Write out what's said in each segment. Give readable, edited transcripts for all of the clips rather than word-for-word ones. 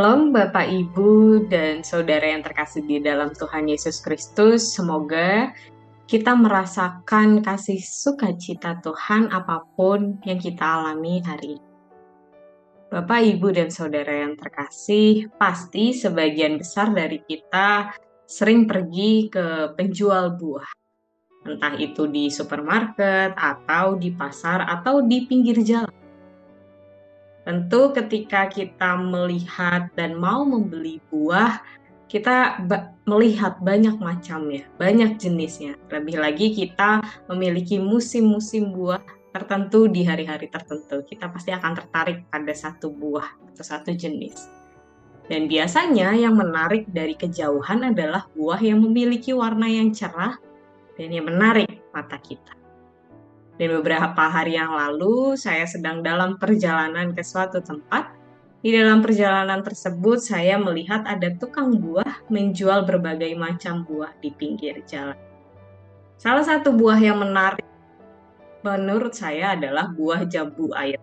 Shalom Bapak Ibu dan Saudara yang terkasih di dalam Tuhan Yesus Kristus. Semoga kita merasakan kasih sukacita Tuhan apapun yang kita alami hari ini. Bapak Ibu dan Saudara yang terkasih, pasti sebagian besar dari kita sering pergi ke penjual buah. Entah itu di supermarket, atau di pasar, atau di pinggir jalan. Tentu ketika kita melihat dan mau membeli buah, kita melihat banyak macamnya, banyak jenisnya. Lebih lagi kita memiliki musim-musim buah tertentu di hari-hari tertentu. Kita pasti akan tertarik pada satu buah atau satu jenis. Dan biasanya yang menarik dari kejauhan adalah buah yang memiliki warna yang cerah dan yang menarik mata kita. Dan beberapa hari yang lalu, saya sedang dalam perjalanan ke suatu tempat. Di dalam perjalanan tersebut, saya melihat ada tukang buah menjual berbagai macam buah di pinggir jalan. Salah satu buah yang menarik menurut saya adalah buah jambu air.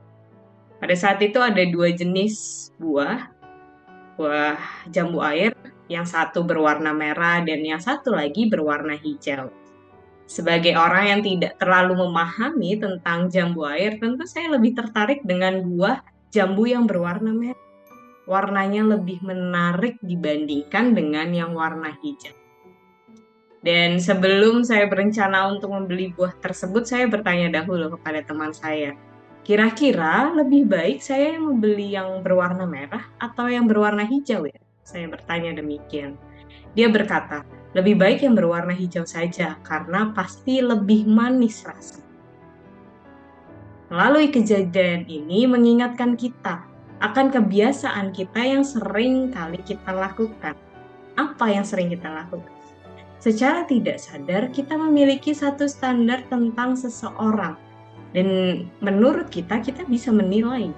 Pada saat itu ada dua jenis buah jambu air, yang satu berwarna merah dan yang satu lagi berwarna hijau. Sebagai orang yang tidak terlalu memahami tentang jambu air, tentu saya lebih tertarik dengan buah jambu yang berwarna merah. Warnanya lebih menarik dibandingkan dengan yang warna hijau. Dan sebelum saya berencana untuk membeli buah tersebut, saya bertanya dahulu kepada teman saya, kira-kira lebih baik saya membeli yang berwarna merah atau yang berwarna hijau ya? Saya bertanya demikian. Dia berkata, lebih baik yang berwarna hijau saja, karena pasti lebih manis rasa. Melalui kejadian ini mengingatkan kita akan kebiasaan kita yang sering kali kita lakukan. Apa yang sering kita lakukan? Secara tidak sadar, kita memiliki satu standar tentang seseorang. Dan menurut kita bisa menilai.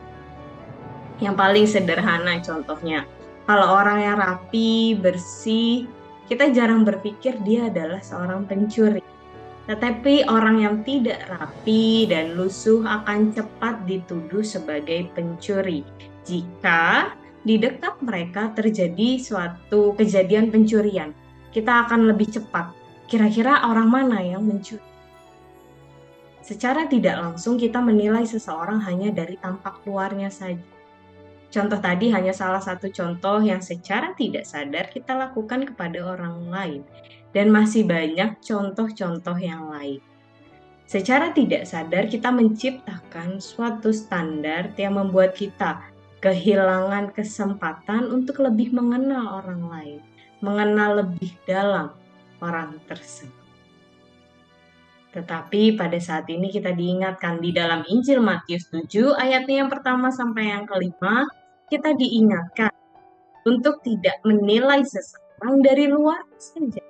Yang paling sederhana contohnya, kalau orang yang rapi, bersih, kita jarang berpikir dia adalah seorang pencuri. Tetapi orang yang tidak rapi dan lusuh akan cepat dituduh sebagai pencuri jika di dekat mereka terjadi suatu kejadian pencurian. Kita akan lebih cepat. Kira-kira orang mana yang mencuri? Secara tidak langsung kita menilai seseorang hanya dari tampak luarnya saja. Contoh tadi hanya salah satu contoh yang secara tidak sadar kita lakukan kepada orang lain. Dan masih banyak contoh-contoh yang lain. Secara tidak sadar kita menciptakan suatu standar yang membuat kita kehilangan kesempatan untuk lebih mengenal orang lain. Mengenal lebih dalam orang tersebut. Tetapi pada saat ini kita diingatkan di dalam Injil Matius 7 ayatnya yang pertama sampai yang kelima, kita diingatkan untuk tidak menilai seseorang dari luar saja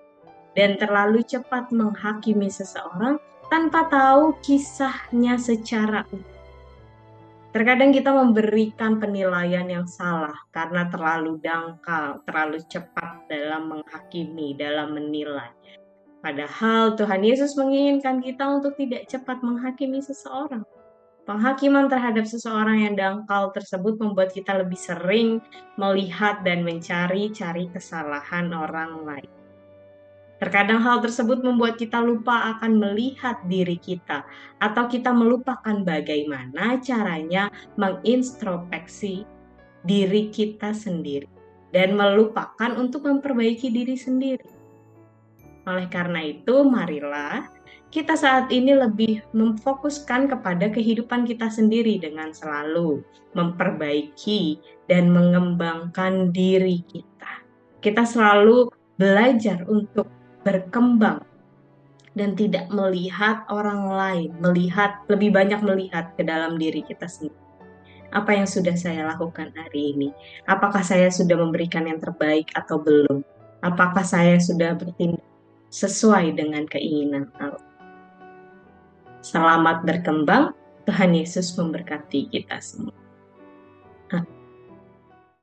dan terlalu cepat menghakimi seseorang tanpa tahu kisahnya secara utuh. Terkadang kita memberikan penilaian yang salah karena terlalu dangkal, terlalu cepat dalam menghakimi, dalam menilai. Padahal Tuhan Yesus menginginkan kita untuk tidak cepat menghakimi seseorang. Penghakiman terhadap seseorang yang dangkal tersebut membuat kita lebih sering melihat dan mencari-cari kesalahan orang lain. Terkadang hal tersebut membuat kita lupa akan melihat diri kita, atau kita melupakan bagaimana caranya mengintrospeksi diri kita sendiri, dan melupakan untuk memperbaiki diri sendiri. Oleh karena itu, marilah kita saat ini lebih memfokuskan kepada kehidupan kita sendiri dengan selalu memperbaiki dan mengembangkan diri kita. Kita selalu belajar untuk berkembang dan tidak melihat orang lain, lebih banyak melihat ke dalam diri kita sendiri. Apa yang sudah saya lakukan hari ini? Apakah saya sudah memberikan yang terbaik atau belum? Apakah saya sudah bertindak sesuai dengan keinginan Allah? Selamat berkembang, Tuhan Yesus memberkati kita semua.